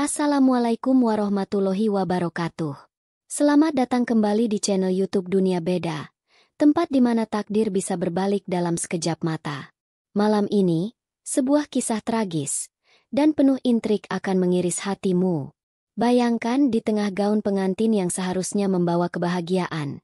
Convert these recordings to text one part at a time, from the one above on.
Assalamualaikum warahmatullahi wabarakatuh. Selamat datang kembali di channel YouTube Dunia Beda, tempat di mana takdir bisa berbalik dalam sekejap mata. Malam ini, sebuah kisah tragis dan penuh intrik akan mengiris hatimu. Bayangkan di tengah gaun pengantin yang seharusnya membawa kebahagiaan,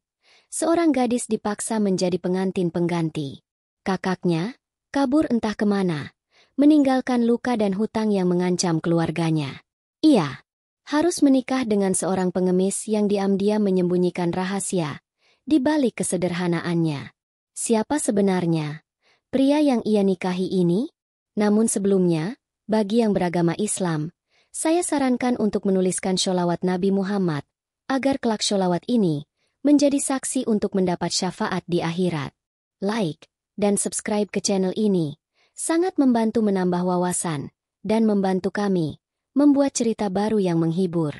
seorang gadis dipaksa menjadi pengantin pengganti. Kakaknya kabur entah kemana, meninggalkan luka dan hutang yang mengancam keluarganya. Ia harus menikah dengan seorang pengemis yang diam-diam menyembunyikan rahasia di balik kesederhanaannya. Siapa sebenarnya pria yang ia nikahi ini? Namun sebelumnya, bagi yang beragama Islam, saya sarankan untuk menuliskan sholawat Nabi Muhammad, agar kelak sholawat ini menjadi saksi untuk mendapat syafaat di akhirat. Like dan subscribe ke channel ini sangat membantu menambah wawasan dan membantu kami membuat cerita baru yang menghibur.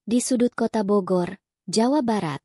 Di sudut kota Bogor, Jawa Barat,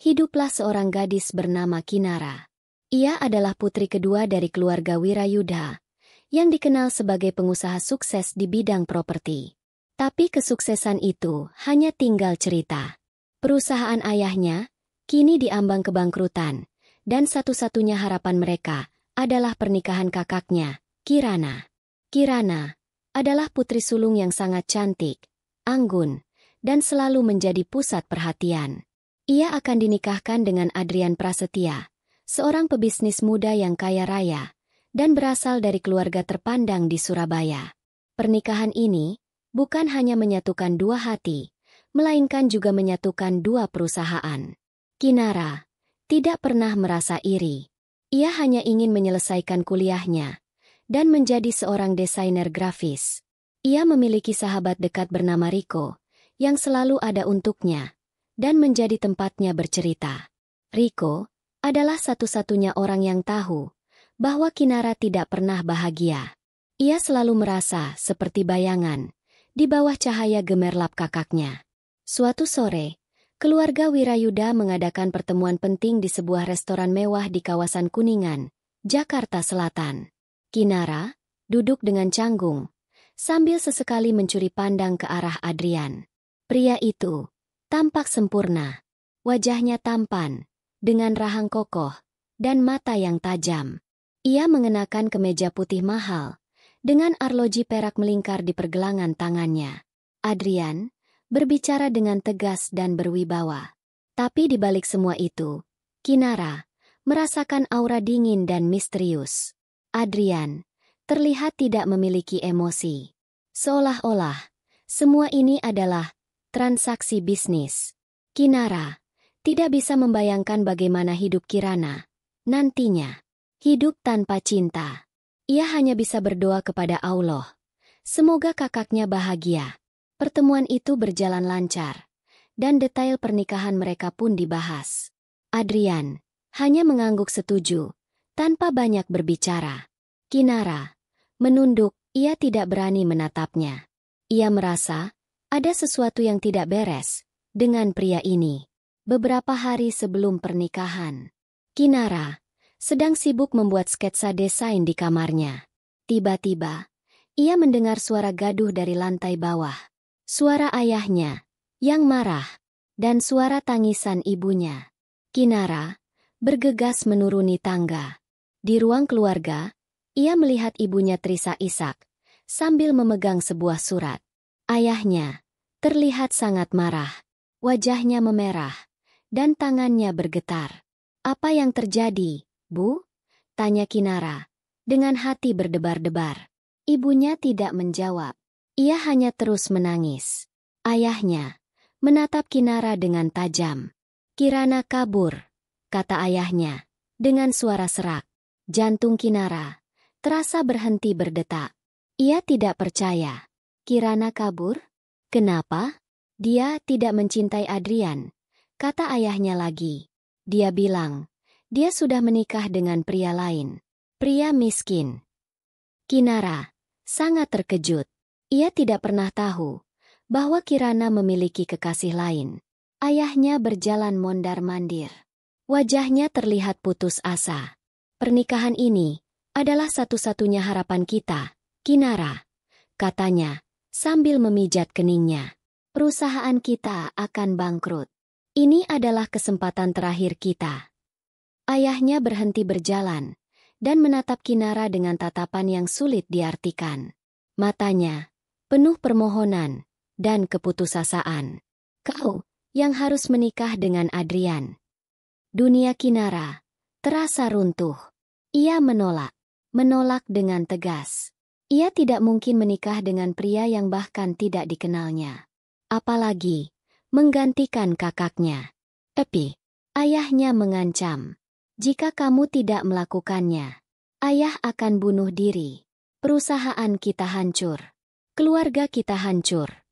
hiduplah seorang gadis bernama Kinara. Ia adalah putri kedua dari keluarga Wirayudha, yang dikenal sebagai pengusaha sukses di bidang properti. Tapi kesuksesan itu hanya tinggal cerita. Perusahaan ayahnya kini diambang kebangkrutan, dan satu-satunya harapan mereka adalah pernikahan kakaknya, Kirana. Kirana adalah putri sulung yang sangat cantik, anggun, dan selalu menjadi pusat perhatian. Ia akan dinikahkan dengan Adrian Prasetya, seorang pebisnis muda yang kaya raya, dan berasal dari keluarga terpandang di Surabaya. Pernikahan ini bukan hanya menyatukan dua hati, melainkan juga menyatukan dua perusahaan. Kinara tidak pernah merasa iri. Ia hanya ingin menyelesaikan kuliahnya dan menjadi seorang desainer grafis. Ia memiliki sahabat dekat bernama Riko, yang selalu ada untuknya, dan menjadi tempatnya bercerita. Riko adalah satu-satunya orang yang tahu bahwa Kinara tidak pernah bahagia. Ia selalu merasa seperti bayangan di bawah cahaya gemerlap kakaknya. Suatu sore, keluarga Wirayudha mengadakan pertemuan penting di sebuah restoran mewah di kawasan Kuningan, Jakarta Selatan. Kinara duduk dengan canggung, sambil sesekali mencuri pandang ke arah Adrian. Pria itu tampak sempurna, wajahnya tampan, dengan rahang kokoh, dan mata yang tajam. Ia mengenakan kemeja putih mahal, dengan arloji perak melingkar di pergelangan tangannya. Adrian berbicara dengan tegas dan berwibawa. Tapi di balik semua itu, Kinara merasakan aura dingin dan misterius. Adrian terlihat tidak memiliki emosi. Seolah-olah semua ini adalah transaksi bisnis. Kinara tidak bisa membayangkan bagaimana hidup Kirana nantinya. Hidup tanpa cinta. Ia hanya bisa berdoa kepada Allah. Semoga kakaknya bahagia. Pertemuan itu berjalan lancar, dan detail pernikahan mereka pun dibahas. Adrian hanya mengangguk setuju, tanpa banyak berbicara. Kinara menunduk, ia tidak berani menatapnya. Ia merasa ada sesuatu yang tidak beres dengan pria ini. Beberapa hari sebelum pernikahan, Kinara sedang sibuk membuat sketsa desain di kamarnya. Tiba-tiba, ia mendengar suara gaduh dari lantai bawah. Suara ayahnya yang marah, dan suara tangisan ibunya. Kinara bergegas menuruni tangga. Di ruang keluarga, ia melihat ibunya Trisa Ishak sambil memegang sebuah surat. Ayahnya terlihat sangat marah. Wajahnya memerah, dan tangannya bergetar. "Apa yang terjadi, Bu?" tanya Kinara, dengan hati berdebar-debar. Ibunya tidak menjawab. Ia hanya terus menangis. Ayahnya menatap Kinara dengan tajam. "Kirana kabur," kata ayahnya, dengan suara serak. Jantung Kinara terasa berhenti berdetak. Ia tidak percaya. Kirana kabur? Kenapa? Dia tidak mencintai Adrian, kata ayahnya lagi. Dia bilang, dia sudah menikah dengan pria lain. Pria miskin. Kinara sangat terkejut. Ia tidak pernah tahu bahwa Kirana memiliki kekasih lain. Ayahnya berjalan mondar-mandir. Wajahnya terlihat putus asa. "Pernikahan ini adalah satu-satunya harapan kita, Kinara," katanya, sambil memijat keningnya. Perusahaan kita akan bangkrut. Ini adalah kesempatan terakhir kita. Ayahnya berhenti berjalan dan menatap Kinara dengan tatapan yang sulit diartikan. Matanya penuh permohonan dan keputusasaan. Kau yang harus menikah dengan Adrian. Dunia Kinara terasa runtuh. Ia menolak dengan tegas. Ia tidak mungkin menikah dengan pria yang bahkan tidak dikenalnya. Apalagi menggantikan kakaknya. Tapi ayahnya mengancam. Jika kamu tidak melakukannya, ayah akan bunuh diri. Perusahaan kita hancur. Keluarga kita hancur.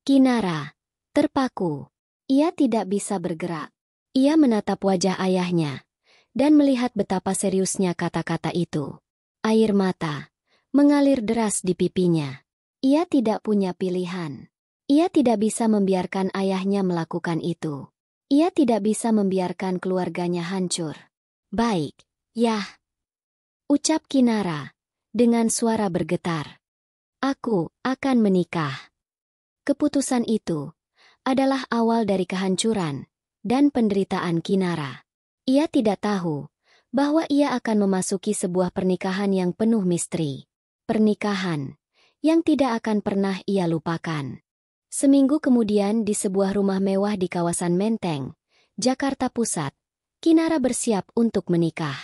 Kinara terpaku. Ia tidak bisa bergerak. Ia menatap wajah ayahnya dan melihat betapa seriusnya kata-kata itu. Air mata mengalir deras di pipinya. Ia tidak punya pilihan. Ia tidak bisa membiarkan ayahnya melakukan itu. Ia tidak bisa membiarkan keluarganya hancur. Baik, yah, ucap Kinara dengan suara bergetar. Aku akan menikah. Keputusan itu adalah awal dari kehancuran dan penderitaan Kinara. Ia tidak tahu bahwa ia akan memasuki sebuah pernikahan yang penuh misteri. Pernikahan yang tidak akan pernah ia lupakan. Seminggu kemudian di sebuah rumah mewah di kawasan Menteng, Jakarta Pusat, Kinara bersiap untuk menikah.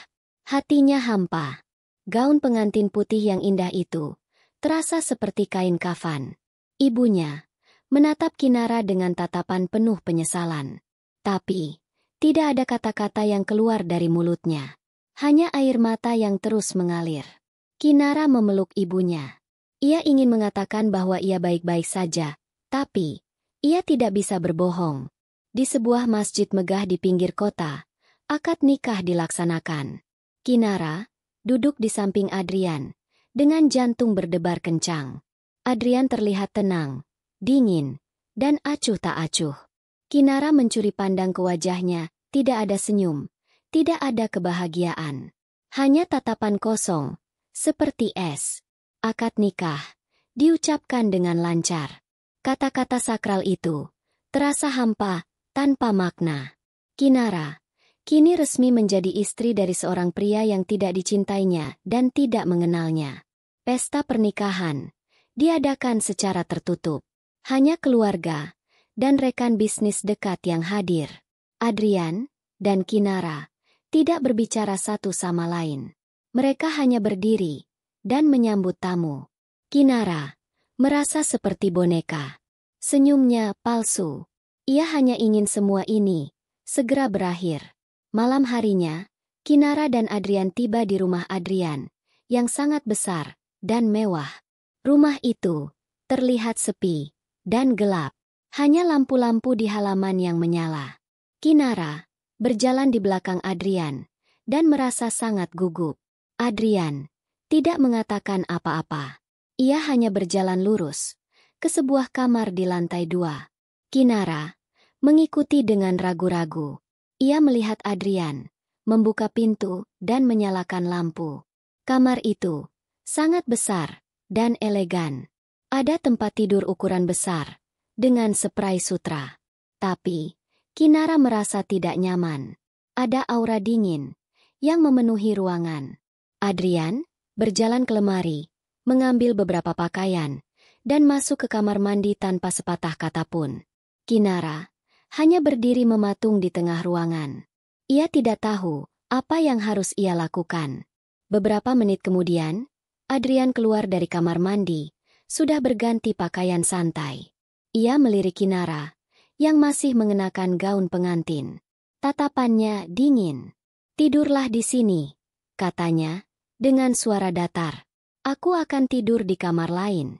Hatinya hampa. Gaun pengantin putih yang indah itu terasa seperti kain kafan. Ibunya menatap Kinara dengan tatapan penuh penyesalan. Tapi tidak ada kata-kata yang keluar dari mulutnya. Hanya air mata yang terus mengalir. Kinara memeluk ibunya. Ia ingin mengatakan bahwa ia baik-baik saja. Tapi, ia tidak bisa berbohong. Di sebuah masjid megah di pinggir kota, akad nikah dilaksanakan. Kinara duduk di samping Adrian, dengan jantung berdebar kencang. Adrian terlihat tenang, dingin, dan acuh tak acuh. Kinara mencuri pandang ke wajahnya, tidak ada senyum, tidak ada kebahagiaan. Hanya tatapan kosong, seperti es. Akad nikah diucapkan dengan lancar. Kata-kata sakral itu terasa hampa, tanpa makna. Kinara kini resmi menjadi istri dari seorang pria yang tidak dicintainya dan tidak mengenalnya. Pesta pernikahan diadakan secara tertutup. Hanya keluarga dan rekan bisnis dekat yang hadir. Adrian dan Kinara tidak berbicara satu sama lain. Mereka hanya berdiri dan menyambut tamu. Kinara merasa seperti boneka. Senyumnya palsu. Ia hanya ingin semua ini segera berakhir. Malam harinya, Kinara dan Adrian tiba di rumah Adrian, yang sangat besar dan mewah. Rumah itu terlihat sepi dan gelap. Hanya lampu-lampu di halaman yang menyala. Kinara berjalan di belakang Adrian dan merasa sangat gugup. Adrian tidak mengatakan apa-apa. Ia hanya berjalan lurus ke sebuah kamar di lantai 2. Kinara mengikuti dengan ragu-ragu. Ia melihat Adrian membuka pintu dan menyalakan lampu. Kamar itu sangat besar dan elegan. Ada tempat tidur ukuran besar dengan spray sutra. Tapi Kinara merasa tidak nyaman. Ada aura dingin yang memenuhi ruangan. Adrian berjalan ke lemari, mengambil beberapa pakaian, dan masuk ke kamar mandi tanpa sepatah kata pun. Kinara hanya berdiri mematung di tengah ruangan. Ia tidak tahu apa yang harus ia lakukan. Beberapa menit kemudian, Adrian keluar dari kamar mandi, sudah berganti pakaian santai. Ia melirik Kinara, yang masih mengenakan gaun pengantin. Tatapannya dingin. "Tidurlah di sini," katanya, dengan suara datar. "Aku akan tidur di kamar lain."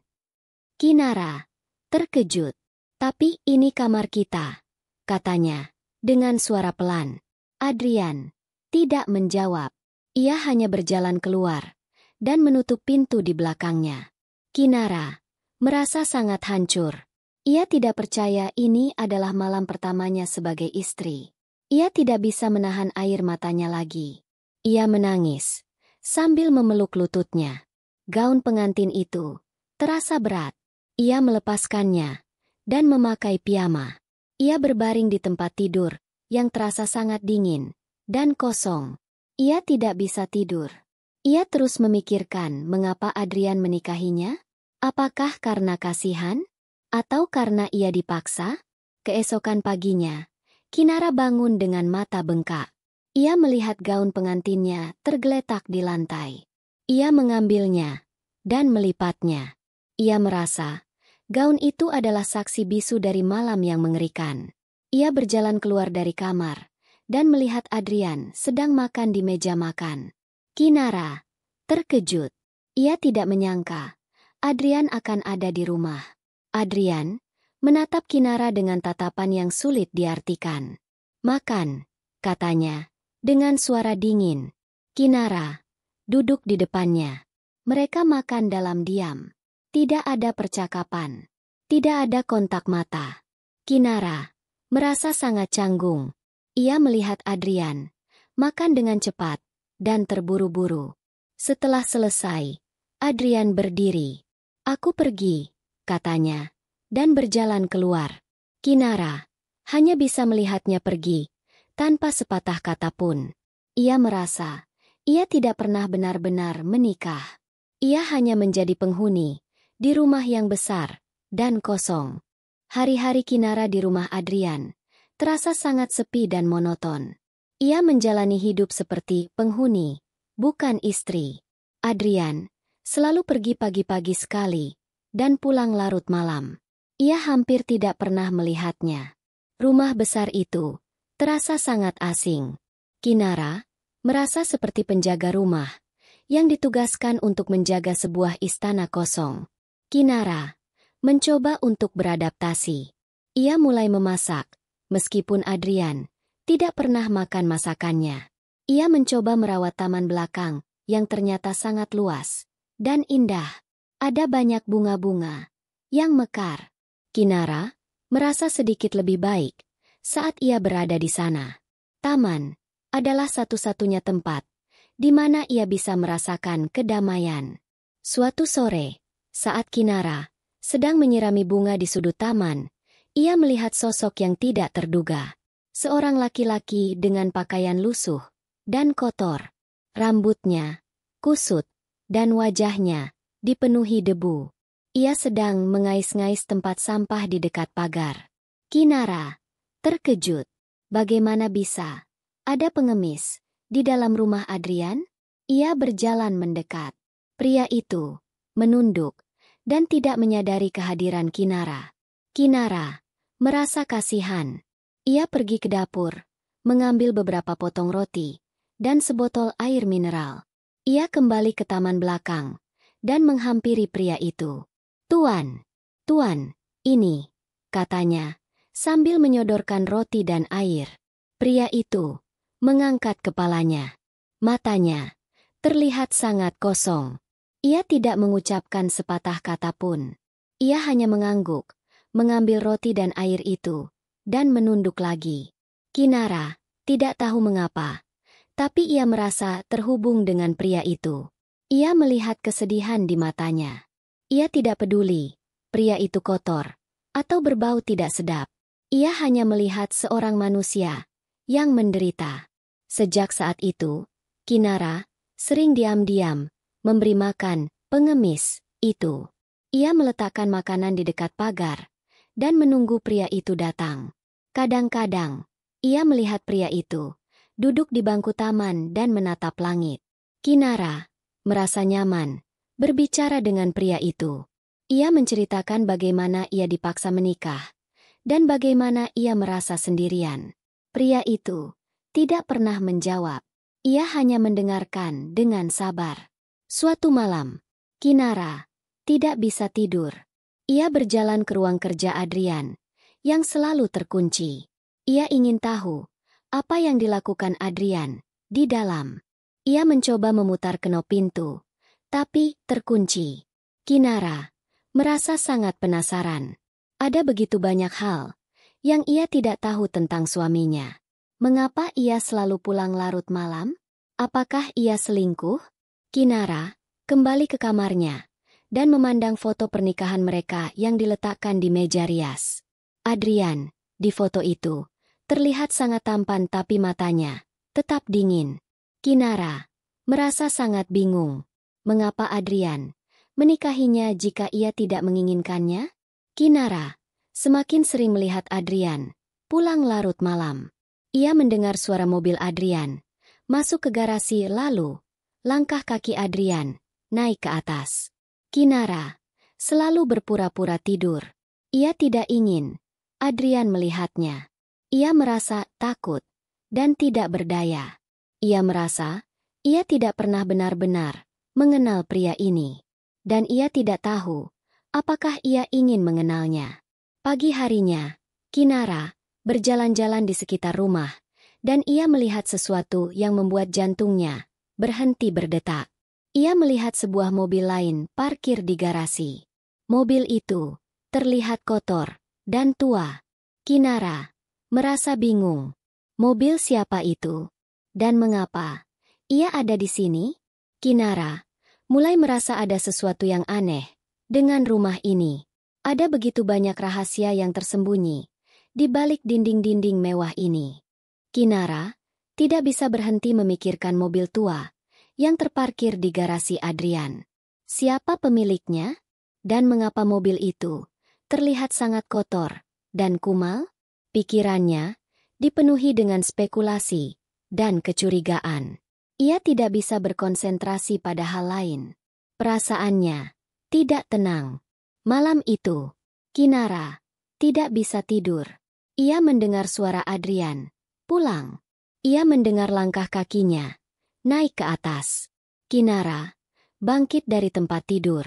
Kinara terkejut. "Tapi ini kamar kita," katanya, dengan suara pelan. Adrian tidak menjawab. Ia hanya berjalan keluar dan menutup pintu di belakangnya. Kinara merasa sangat hancur. Ia tidak percaya ini adalah malam pertamanya sebagai istri. Ia tidak bisa menahan air matanya lagi. Ia menangis sambil memeluk lututnya. Gaun pengantin itu terasa berat. Ia melepaskannya dan memakai piyama. Ia berbaring di tempat tidur yang terasa sangat dingin dan kosong. Ia tidak bisa tidur. Ia terus memikirkan mengapa Adrian menikahinya. Apakah karena kasihan? Atau karena ia dipaksa? Keesokan paginya, Kinara bangun dengan mata bengkak. Ia melihat gaun pengantinnya tergeletak di lantai. Ia mengambilnya dan melipatnya. Ia merasa gaun itu adalah saksi bisu dari malam yang mengerikan. Ia berjalan keluar dari kamar dan melihat Adrian sedang makan di meja makan. Kinara terkejut. Ia tidak menyangka Adrian akan ada di rumah. Adrian menatap Kinara dengan tatapan yang sulit diartikan. "Makan," katanya, dengan suara dingin. Kinara duduk di depannya. Mereka makan dalam diam. Tidak ada percakapan. Tidak ada kontak mata. Kinara merasa sangat canggung. Ia melihat Adrian makan dengan cepat dan terburu-buru. Setelah selesai, Adrian berdiri. "Aku pergi," katanya, dan berjalan keluar. Kinara hanya bisa melihatnya pergi, tanpa sepatah kata pun. Ia merasa ia tidak pernah benar-benar menikah. Ia hanya menjadi penghuni di rumah yang besar dan kosong. Hari-hari Kinara di rumah Adrian terasa sangat sepi dan monoton. Ia menjalani hidup seperti penghuni, bukan istri. Adrian selalu pergi pagi-pagi sekali dan pulang larut malam. Ia hampir tidak pernah melihatnya. Rumah besar itu terasa sangat asing. Kinara merasa seperti penjaga rumah yang ditugaskan untuk menjaga sebuah istana kosong. Kinara mencoba untuk beradaptasi. Ia mulai memasak, meskipun Adrian tidak pernah makan masakannya. Ia mencoba merawat taman belakang yang ternyata sangat luas dan indah. Ada banyak bunga-bunga yang mekar. Kinara merasa sedikit lebih baik saat ia berada di sana. Taman adalah satu-satunya tempat di mana ia bisa merasakan kedamaian. Suatu sore, saat Kinara sedang menyirami bunga di sudut taman, ia melihat sosok yang tidak terduga. Seorang laki-laki dengan pakaian lusuh dan kotor. Rambutnya kusut dan wajahnya dipenuhi debu. Ia sedang mengais-ngais tempat sampah di dekat pagar. Kinara terkejut. Bagaimana bisa ada pengemis di dalam rumah Adrian? Ia berjalan mendekat. Pria itu menunduk dan tidak menyadari kehadiran Kinara. Kinara merasa kasihan. Ia pergi ke dapur, mengambil beberapa potong roti dan sebotol air mineral. Ia kembali ke taman belakang dan menghampiri pria itu. "Tuan, ini," katanya, sambil menyodorkan roti dan air. Pria itu mengangkat kepalanya. Matanya terlihat sangat kosong. Ia tidak mengucapkan sepatah kata pun. Ia hanya mengangguk, mengambil roti dan air itu, dan menunduk lagi. Kinara tidak tahu mengapa, tapi ia merasa terhubung dengan pria itu. Ia melihat kesedihan di matanya. Ia tidak peduli, pria itu kotor, atau berbau tidak sedap. Ia hanya melihat seorang manusia yang menderita. Sejak saat itu, Kinara sering diam-diam memberi makan pengemis itu. Ia meletakkan makanan di dekat pagar dan menunggu pria itu datang. Kadang-kadang, ia melihat pria itu duduk di bangku taman dan menatap langit. Kinara merasa nyaman berbicara dengan pria itu. Ia menceritakan bagaimana ia dipaksa menikah dan bagaimana ia merasa sendirian. Pria itu tidak pernah menjawab. Ia hanya mendengarkan dengan sabar. Suatu malam, Kinara tidak bisa tidur. Ia berjalan ke ruang kerja Adrian yang selalu terkunci. Ia ingin tahu apa yang dilakukan Adrian di dalam. Ia mencoba memutar kenop pintu, tapi terkunci. Kinara merasa sangat penasaran. Ada begitu banyak hal yang ia tidak tahu tentang suaminya. Mengapa ia selalu pulang larut malam? Apakah ia selingkuh? Kinara kembali ke kamarnya dan memandang foto pernikahan mereka yang diletakkan di meja rias. Adrian, di foto itu, terlihat sangat tampan tapi matanya tetap dingin. Kinara merasa sangat bingung. Mengapa Adrian menikahinya jika ia tidak menginginkannya? Kinara semakin sering melihat Adrian pulang larut malam. Ia mendengar suara mobil Adrian masuk ke garasi, lalu langkah kaki Adrian naik ke atas. Kinara selalu berpura-pura tidur. Ia tidak ingin Adrian melihatnya. Ia merasa takut dan tidak berdaya. Ia merasa ia tidak pernah benar-benar mengenal pria ini. Dan ia tidak tahu apakah ia ingin mengenalnya. Pagi harinya, Kinara berjalan-jalan di sekitar rumah, dan ia melihat sesuatu yang membuat jantungnya berhenti berdetak. Ia melihat sebuah mobil lain parkir di garasi. Mobil itu terlihat kotor dan tua. Kinara merasa bingung. Mobil siapa itu? Dan mengapa ia ada di sini? Kinara mulai merasa ada sesuatu yang aneh dengan rumah ini. Ada begitu banyak rahasia yang tersembunyi di balik dinding-dinding mewah ini. Kinara tidak bisa berhenti memikirkan mobil tua yang terparkir di garasi Adrian. Siapa pemiliknya? Dan mengapa mobil itu terlihat sangat kotor dan kumal? Pikirannya dipenuhi dengan spekulasi dan kecurigaan. Ia tidak bisa berkonsentrasi pada hal lain. Perasaannya tidak tenang. Malam itu, Kinara tidak bisa tidur. Ia mendengar suara Adrian pulang. Ia mendengar langkah kakinya naik ke atas. Kinara bangkit dari tempat tidur.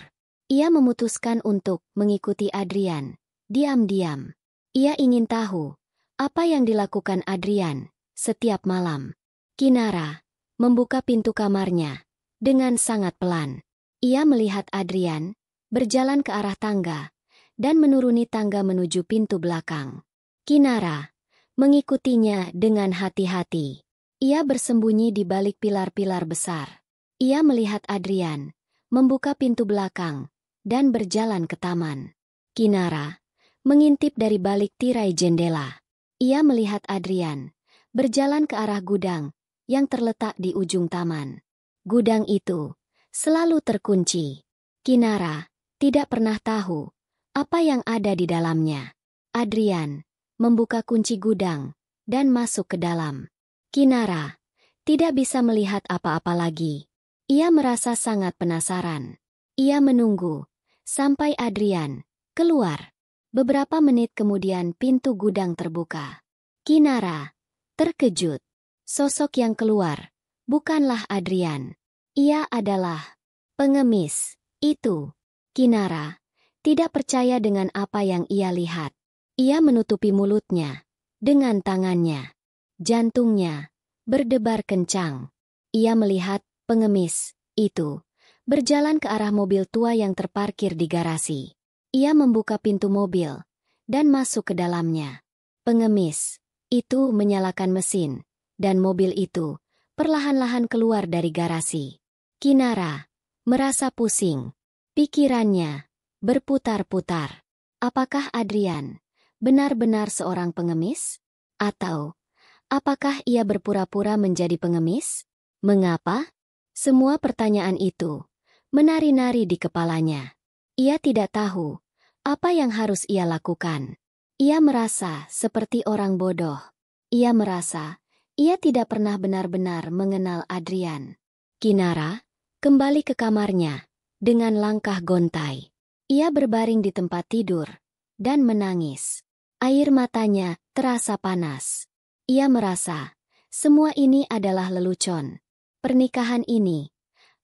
Ia memutuskan untuk mengikuti Adrian diam-diam. Ia ingin tahu apa yang dilakukan Adrian setiap malam. Kinara membuka pintu kamarnya dengan sangat pelan. Ia melihat Adrian berjalan ke arah tangga dan menuruni tangga menuju pintu belakang. Kinara mengikutinya dengan hati-hati. Ia bersembunyi di balik pilar-pilar besar. Ia melihat Adrian membuka pintu belakang dan berjalan ke taman. Kinara mengintip dari balik tirai jendela. Ia melihat Adrian berjalan ke arah gudang yang terletak di ujung taman. Gudang itu selalu terkunci. Kinara tidak pernah tahu apa yang ada di dalamnya. Adrian membuka kunci gudang dan masuk ke dalam. Kinara tidak bisa melihat apa-apa lagi. Ia merasa sangat penasaran. Ia menunggu sampai Adrian keluar. Beberapa menit kemudian pintu gudang terbuka. Kinara terkejut. Sosok yang keluar bukanlah Adrian. Ia adalah pengemis itu. Kinara tidak percaya dengan apa yang ia lihat. Ia menutupi mulutnya dengan tangannya. Jantungnya berdebar kencang. Ia melihat pengemis itu berjalan ke arah mobil tua yang terparkir di garasi. Ia membuka pintu mobil dan masuk ke dalamnya. Pengemis itu menyalakan mesin, dan mobil itu perlahan-lahan keluar dari garasi. Kinara merasa pusing. Pikirannya berputar-putar. Apakah Adrian benar-benar seorang pengemis? Atau apakah ia berpura-pura menjadi pengemis? Mengapa? Semua pertanyaan itu menari-nari di kepalanya. Ia tidak tahu apa yang harus ia lakukan. Ia merasa seperti orang bodoh. Ia merasa ia tidak pernah benar-benar mengenal Adrian. Kinara kembali ke kamarnya dengan langkah gontai. Ia berbaring di tempat tidur dan menangis. Air matanya terasa panas. Ia merasa semua ini adalah lelucon. Pernikahan ini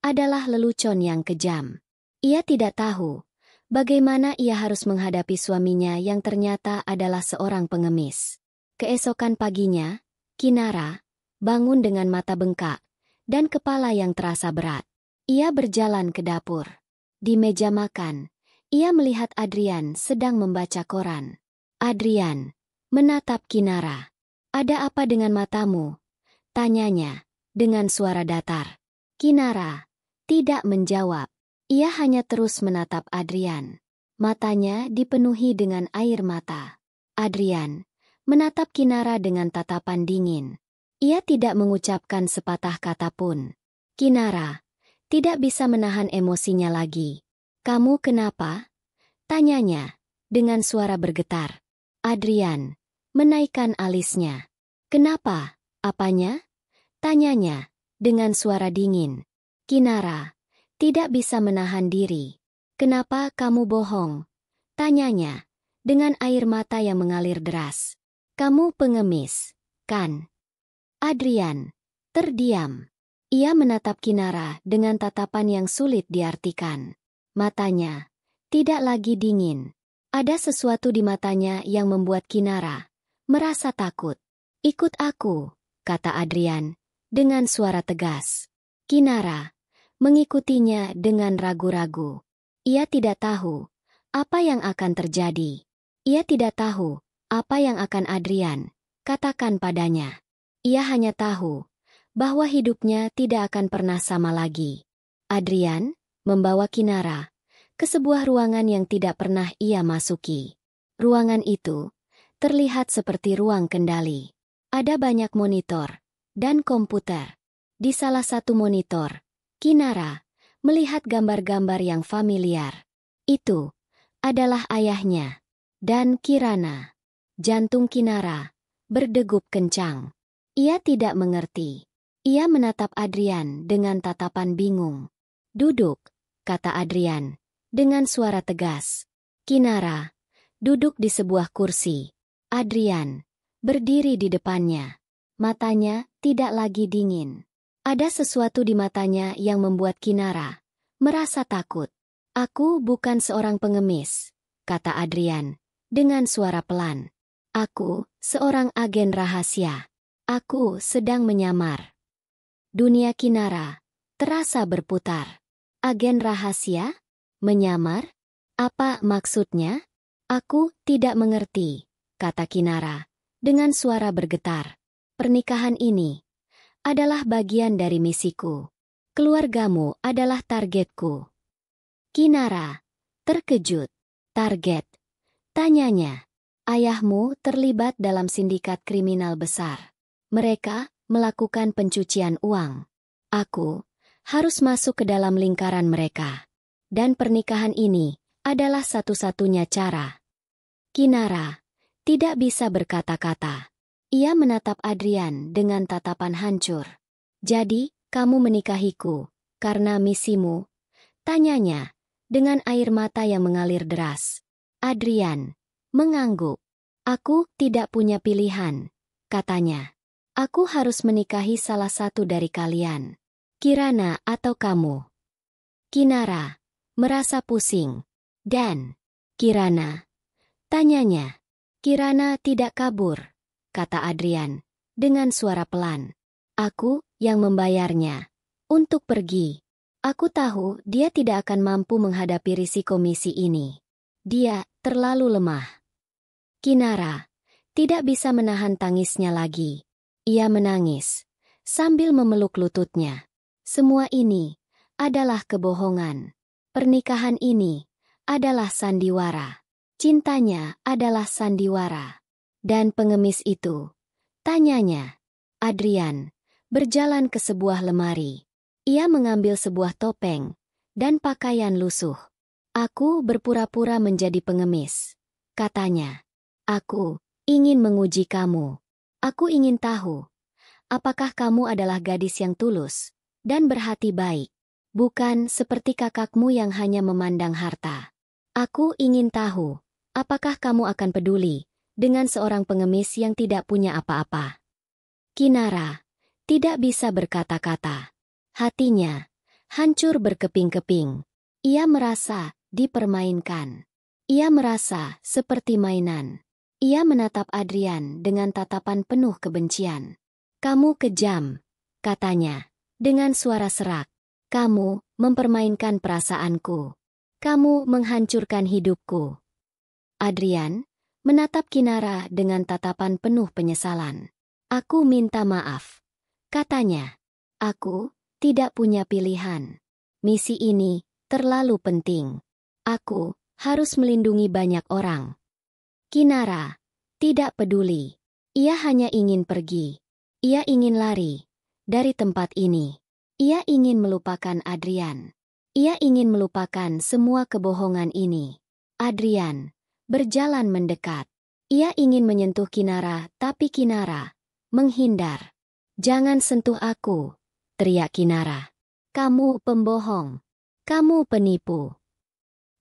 adalah lelucon yang kejam. Ia tidak tahu bagaimana ia harus menghadapi suaminya yang ternyata adalah seorang pengemis. Keesokan paginya, Kinara bangun dengan mata bengkak dan kepala yang terasa berat. Ia berjalan ke dapur. Di meja makan, ia melihat Adrian sedang membaca koran. Adrian menatap Kinara. "Ada apa dengan matamu?" tanyanya dengan suara datar. Kinara tidak menjawab. Ia hanya terus menatap Adrian. Matanya dipenuhi dengan air mata. Adrian menatap Kinara dengan tatapan dingin. Ia tidak mengucapkan sepatah kata pun. Kinara tidak bisa menahan emosinya lagi. "Kamu kenapa?" tanyanya dengan suara bergetar. Adrian menaikkan alisnya. "Kenapa? Apanya?" tanyanya dengan suara dingin. Kinara tidak bisa menahan diri. "Kenapa kamu bohong?" tanyanya dengan air mata yang mengalir deras. "Kamu pengemis, kan?" Adrian terdiam. Ia menatap Kinara dengan tatapan yang sulit diartikan. Matanya tidak lagi dingin. Ada sesuatu di matanya yang membuat Kinara merasa takut. "Ikut aku," kata Adrian dengan suara tegas. Kinara mengikutinya dengan ragu-ragu. Ia tidak tahu apa yang akan terjadi. Ia tidak tahu apa yang akan Adrian katakan padanya. Ia hanya tahu bahwa hidupnya tidak akan pernah sama lagi. Adrian membawa Kinara ke sebuah ruangan yang tidak pernah ia masuki. Ruangan itu terlihat seperti ruang kendali. Ada banyak monitor dan komputer. Di salah satu monitor, Kinara melihat gambar-gambar yang familiar. Itu adalah ayahnya dan Kirana. Jantung Kinara berdegup kencang. Ia tidak mengerti. Ia menatap Adrian dengan tatapan bingung. "Duduk," kata Adrian dengan suara tegas. Kinara duduk di sebuah kursi. Adrian berdiri di depannya. Matanya tidak lagi dingin. Ada sesuatu di matanya yang membuat Kinara merasa takut. "Aku bukan seorang pengemis," kata Adrian dengan suara pelan. "Aku seorang agen rahasia. Aku sedang menyamar." Dunia Kinara terasa berputar. "Agen rahasia? Menyamar? Apa maksudnya?" "Aku tidak mengerti," kata Kinara dengan suara bergetar. "Pernikahan ini adalah bagian dari misiku. Keluargamu adalah targetku." Kinara terkejut. "Target?" tanyanya. "Ayahmu terlibat dalam sindikat kriminal besar. Mereka melakukan pencucian uang. Aku harus masuk ke dalam lingkaran mereka. Dan pernikahan ini adalah satu-satunya cara." Kinara tidak bisa berkata-kata. Ia menatap Adrian dengan tatapan hancur. "Jadi, kamu menikahiku karena misimu?" tanyanya dengan air mata yang mengalir deras. Adrian mengangguk. "Aku tidak punya pilihan," katanya. "Aku harus menikahi salah satu dari kalian. Kirana atau kamu." Kinara merasa pusing. "Dan Kirana?" tanyanya. "Kirana tidak kabur," kata Adrian dengan suara pelan. "Aku yang membayarnya untuk pergi. Aku tahu dia tidak akan mampu menghadapi risiko misi ini. Dia terlalu lemah." Kinara tidak bisa menahan tangisnya lagi. Ia menangis sambil memeluk lututnya. Semua ini adalah kebohongan. Pernikahan ini adalah sandiwara. Cintanya adalah sandiwara. "Dan pengemis itu?" tanyanya. Adrian berjalan ke sebuah lemari. Ia mengambil sebuah topeng dan pakaian lusuh. "Aku berpura-pura menjadi pengemis," katanya. "Aku ingin menguji kamu. Aku ingin tahu, apakah kamu adalah gadis yang tulus dan berhati baik, bukan seperti kakakmu yang hanya memandang harta. Aku ingin tahu, apakah kamu akan peduli dengan seorang pengemis yang tidak punya apa-apa." Kinara tidak bisa berkata-kata. Hatinya hancur berkeping-keping. Ia merasa dipermainkan. Ia merasa seperti mainan. Ia menatap Adrian dengan tatapan penuh kebencian. "Kamu kejam," katanya dengan suara serak. "Kamu mempermainkan perasaanku. Kamu menghancurkan hidupku." Adrian menatap Kinara dengan tatapan penuh penyesalan. "Aku minta maaf," katanya. "Aku tidak punya pilihan. Misi ini terlalu penting. Aku harus melindungi banyak orang. Kinara tidak peduli. Ia hanya ingin pergi. Ia ingin lari dari tempat ini. Ia ingin melupakan Adrian. Ia ingin melupakan semua kebohongan ini. Adrian berjalan mendekat. Ia ingin menyentuh Kinara, tapi Kinara menghindar. "Jangan sentuh aku," teriak Kinara. "Kamu pembohong. Kamu penipu."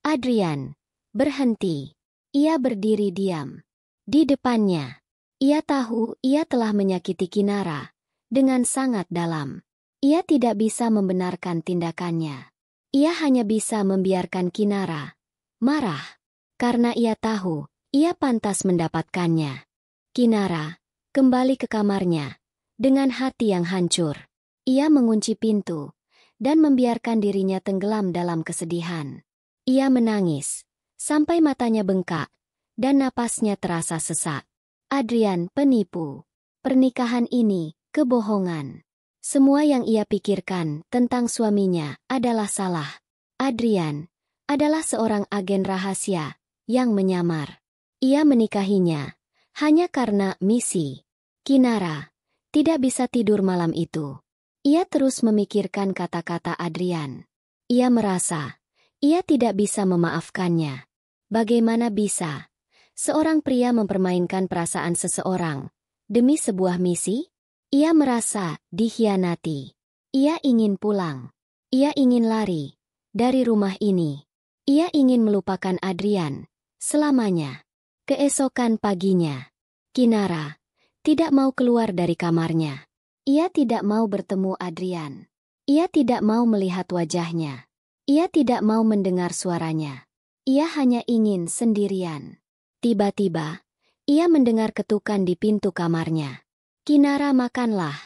Adrian berhenti. Ia berdiri diam. Di depannya, ia tahu ia telah menyakiti Kinara dengan sangat dalam. Ia tidak bisa membenarkan tindakannya. Ia hanya bisa membiarkan Kinara marah, karena ia tahu ia pantas mendapatkannya. Kinara kembali ke kamarnya dengan hati yang hancur. Ia mengunci pintu dan membiarkan dirinya tenggelam dalam kesedihan. Ia menangis sampai matanya bengkak dan napasnya terasa sesak. Adrian penipu. Pernikahan ini kebohongan. Semua yang ia pikirkan tentang suaminya adalah salah. Adrian adalah seorang agen rahasia yang menyamar. Ia menikahinya hanya karena misi. Kinara tidak bisa tidur malam itu. Ia terus memikirkan kata-kata Adrian. Ia merasa ia tidak bisa memaafkannya. Bagaimana bisa seorang pria mempermainkan perasaan seseorang demi sebuah misi? Ia merasa dikhianati. Ia ingin pulang. Ia ingin lari dari rumah ini. Ia ingin melupakan Adrian selamanya. Keesokan paginya, Kinara tidak mau keluar dari kamarnya. Ia tidak mau bertemu Adrian. Ia tidak mau melihat wajahnya. Ia tidak mau mendengar suaranya. Ia hanya ingin sendirian. Tiba-tiba, ia mendengar ketukan di pintu kamarnya. "Kinara, makanlah,"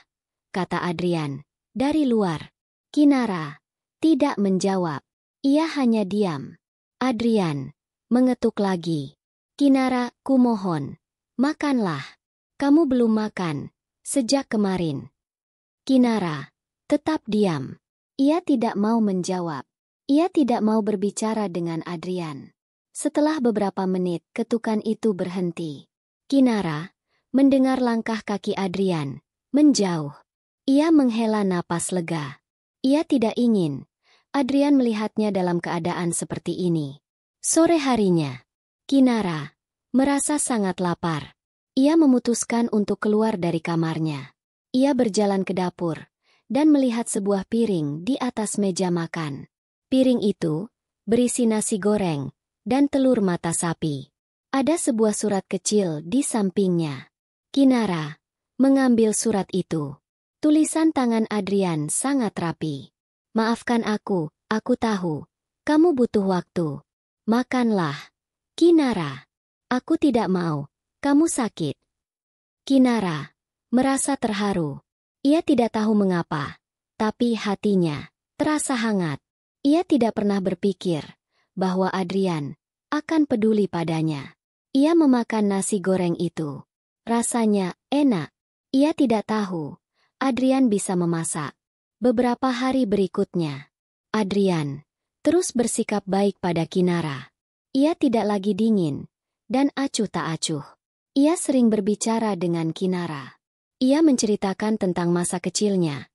kata Adrian dari luar. Kinara tidak menjawab. Ia hanya diam. Adrian mengetuk lagi. "Kinara, kumohon, makanlah. Kamu belum makan sejak kemarin." Kinara tetap diam. Ia tidak mau menjawab. Ia tidak mau berbicara dengan Adrian. Setelah beberapa menit, ketukan itu berhenti. Kinara mendengar langkah kaki Adrian menjauh. Ia menghela napas lega. Ia tidak ingin Adrian melihatnya dalam keadaan seperti ini. Sore harinya, Kinara merasa sangat lapar. Ia memutuskan untuk keluar dari kamarnya. Ia berjalan ke dapur dan melihat sebuah piring di atas meja makan. Piring itu berisi nasi goreng dan telur mata sapi. Ada sebuah surat kecil di sampingnya. Kinara mengambil surat itu. Tulisan tangan Adrian sangat rapi. "Maafkan aku tahu. Kamu butuh waktu. Makanlah, Kinara. Aku tidak mau kamu sakit." Kinara merasa terharu. Ia tidak tahu mengapa, tapi hatinya terasa hangat. Ia tidak pernah berpikir bahwa Adrian akan peduli padanya. Ia memakan nasi goreng itu. Rasanya enak. Ia tidak tahu Adrian bisa memasak. Beberapa hari berikutnya, Adrian terus bersikap baik pada Kinara. Ia tidak lagi dingin dan acuh tak acuh. Ia sering berbicara dengan Kinara. Ia menceritakan tentang masa kecilnya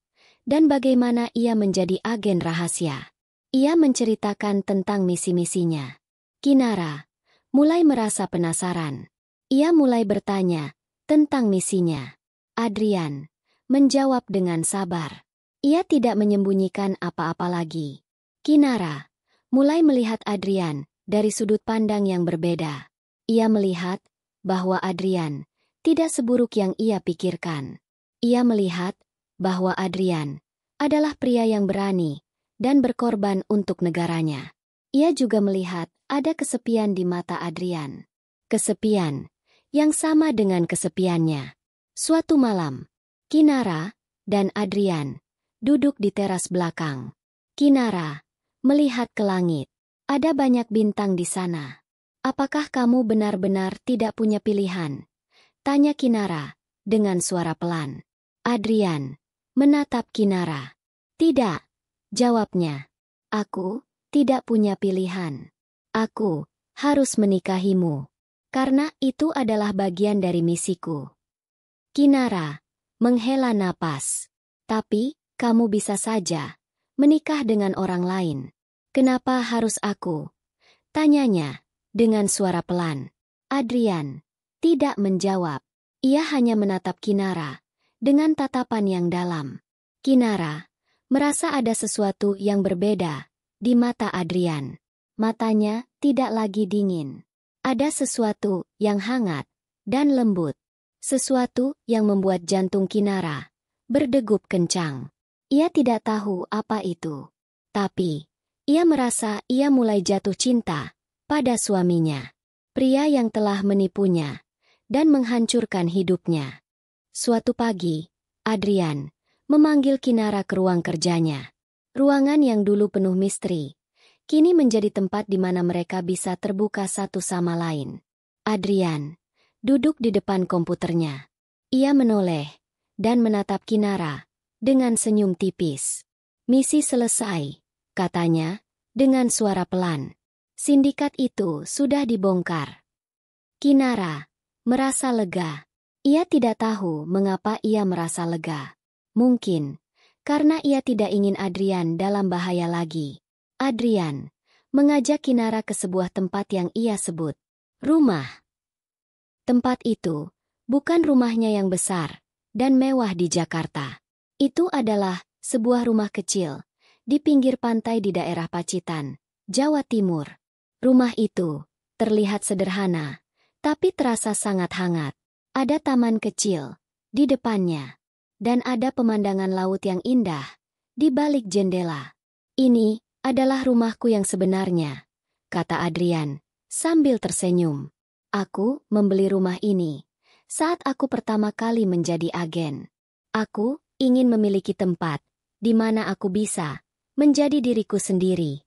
dan bagaimana ia menjadi agen rahasia. Ia menceritakan tentang misi-misinya. Kinara mulai merasa penasaran. Ia mulai bertanya tentang misinya. Adrian menjawab dengan sabar. Ia tidak menyembunyikan apa-apa lagi. Kinara mulai melihat Adrian dari sudut pandang yang berbeda. Ia melihat bahwa Adrian tidak seburuk yang ia pikirkan. Ia melihat bahwa Adrian adalah pria yang berani dan berkorban untuk negaranya. Ia juga melihat ada kesepian di mata Adrian. Kesepian yang sama dengan kesepiannya. Suatu malam, Kinara dan Adrian duduk di teras belakang. Kinara melihat ke langit. Ada banyak bintang di sana. "Apakah kamu benar-benar tidak punya pilihan?" tanya Kinara dengan suara pelan. Adrian menatap Kinara. "Tidak," jawabnya. "Aku tidak punya pilihan. Aku harus menikahimu. Karena itu adalah bagian dari misiku. Kinara menghela napas. Tapi, kamu bisa saja menikah dengan orang lain. Kenapa harus aku? Tanyanya dengan suara pelan. Adrian tidak menjawab. Ia hanya menatap Kinara dengan tatapan yang dalam. Kinara merasa ada sesuatu yang berbeda di mata Adrian. Matanya tidak lagi dingin. Ada sesuatu yang hangat dan lembut. Sesuatu yang membuat jantung Kinara berdegup kencang. Ia tidak tahu apa itu. Tapi, ia merasa ia mulai jatuh cinta pada suaminya. Pria yang telah menipunya dan menghancurkan hidupnya. Suatu pagi, Adrian memanggil Kinara ke ruang kerjanya. Ruangan yang dulu penuh misteri, kini menjadi tempat di mana mereka bisa terbuka satu sama lain. Adrian duduk di depan komputernya. Ia menoleh dan menatap Kinara dengan senyum tipis. Misi selesai, katanya dengan suara pelan. Sindikat itu sudah dibongkar. Kinara merasa lega. Ia tidak tahu mengapa ia merasa lega. Mungkin karena ia tidak ingin Adrian dalam bahaya lagi. Adrian mengajak Kinara ke sebuah tempat yang ia sebut rumah. Tempat itu bukan rumahnya yang besar dan mewah di Jakarta. Itu adalah sebuah rumah kecil di pinggir pantai di daerah Pacitan, Jawa Timur. Rumah itu terlihat sederhana, tapi terasa sangat hangat. Ada taman kecil di depannya, dan ada pemandangan laut yang indah di balik jendela. Ini adalah rumahku yang sebenarnya, kata Adrian sambil tersenyum. Aku membeli rumah ini saat aku pertama kali menjadi agen. Aku ingin memiliki tempat di mana aku bisa menjadi diriku sendiri.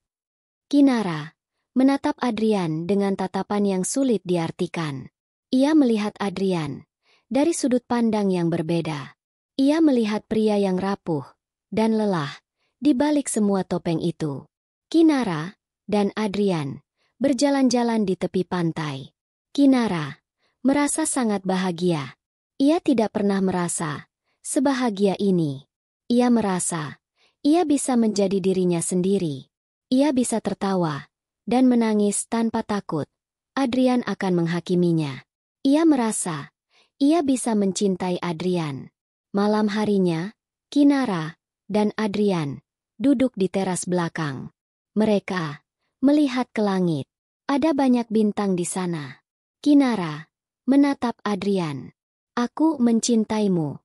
Kinara menatap Adrian dengan tatapan yang sulit diartikan. Ia melihat Adrian dari sudut pandang yang berbeda. Ia melihat pria yang rapuh dan lelah di balik semua topeng itu. Kinara dan Adrian berjalan-jalan di tepi pantai. Kinara merasa sangat bahagia. Ia tidak pernah merasa sebahagia ini. Ia merasa ia bisa menjadi dirinya sendiri. Ia bisa tertawa dan menangis tanpa takut Adrian akan menghakiminya. Ia merasa ia bisa mencintai Adrian. Malam harinya, Kinara dan Adrian duduk di teras belakang. Mereka melihat ke langit. Ada banyak bintang di sana. Kinara menatap Adrian. Aku mencintaimu,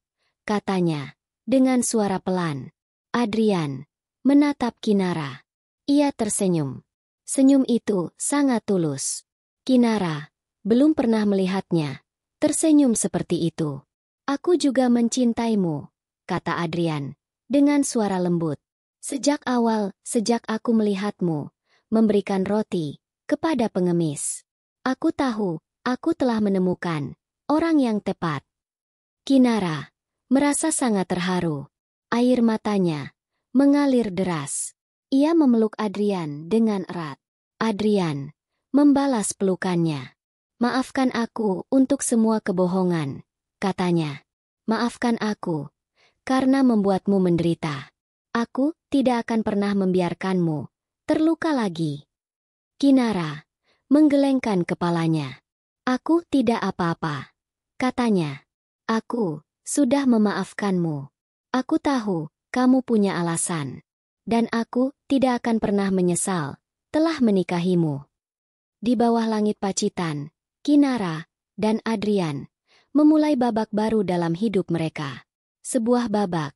katanya dengan suara pelan. Adrian menatap Kinara. Ia tersenyum. Senyum itu sangat tulus. Kinara belum pernah melihatnya tersenyum seperti itu. Aku juga mencintaimu, kata Adrian dengan suara lembut. Sejak awal, sejak aku melihatmu memberikan roti kepada pengemis, aku tahu aku telah menemukan orang yang tepat. Kinara merasa sangat terharu. Air matanya mengalir deras. Ia memeluk Adrian dengan erat. Adrian membalas pelukannya. Maafkan aku untuk semua kebohongan, katanya. Maafkan aku karena membuatmu menderita. Aku tidak akan pernah membiarkanmu terluka lagi. Kinara menggelengkan kepalanya. Aku tidak apa-apa, katanya. Aku sudah memaafkanmu. Aku tahu kamu punya alasan. Dan aku tidak akan pernah menyesal telah menikahimu. Di bawah langit Pacitan, Kinara dan Adrian memulai babak baru dalam hidup mereka. Sebuah babak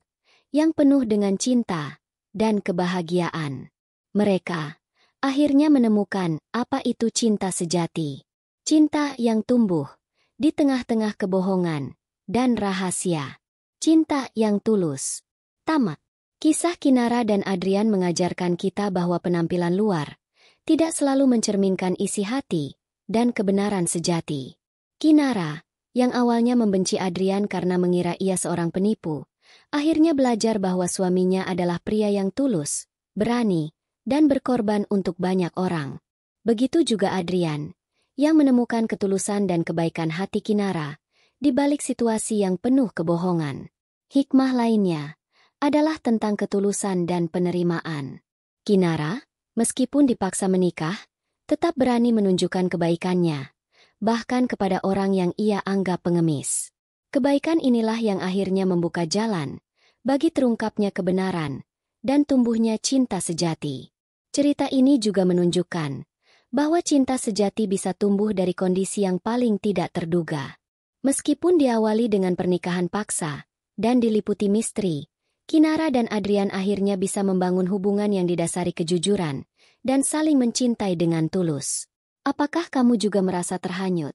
yang penuh dengan cinta dan kebahagiaan. Mereka akhirnya menemukan apa itu cinta sejati. Cinta yang tumbuh di tengah-tengah kebohongan dan rahasia. Cinta yang tulus. Tamat. Kisah Kinara dan Adrian mengajarkan kita bahwa penampilan luar tidak selalu mencerminkan isi hati dan kebenaran sejati. Kinara, yang awalnya membenci Adrian karena mengira ia seorang penipu, akhirnya belajar bahwa suaminya adalah pria yang tulus, berani, dan berkorban untuk banyak orang. Begitu juga Adrian, yang menemukan ketulusan dan kebaikan hati Kinara, di balik situasi yang penuh kebohongan. Hikmah lainnya adalah tentang ketulusan dan penerimaan. Kinara, meskipun dipaksa menikah, tetap berani menunjukkan kebaikannya, bahkan kepada orang yang ia anggap pengemis. Kebaikan inilah yang akhirnya membuka jalan bagi terungkapnya kebenaran dan tumbuhnya cinta sejati. Cerita ini juga menunjukkan bahwa cinta sejati bisa tumbuh dari kondisi yang paling tidak terduga. Meskipun diawali dengan pernikahan paksa dan diliputi misteri, Kinara dan Adrian akhirnya bisa membangun hubungan yang didasari kejujuran dan saling mencintai dengan tulus. Apakah kamu juga merasa terhanyut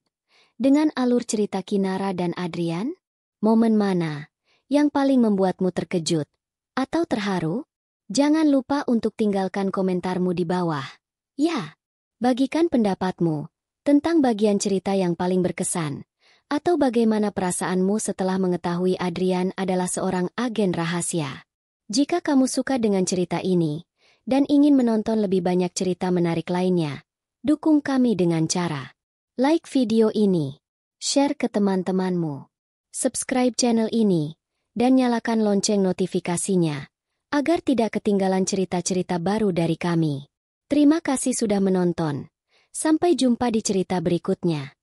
dengan alur cerita Kinara dan Adrian? Momen mana yang paling membuatmu terkejut atau terharu? Jangan lupa untuk tinggalkan komentarmu di bawah. Ya, bagikan pendapatmu tentang bagian cerita yang paling berkesan, atau bagaimana perasaanmu setelah mengetahui Adrian adalah seorang agen rahasia. Jika kamu suka dengan cerita ini dan ingin menonton lebih banyak cerita menarik lainnya, dukung kami dengan cara like video ini, share ke teman-temanmu, subscribe channel ini, dan nyalakan lonceng notifikasinya, agar tidak ketinggalan cerita-cerita baru dari kami. Terima kasih sudah menonton. Sampai jumpa di cerita berikutnya.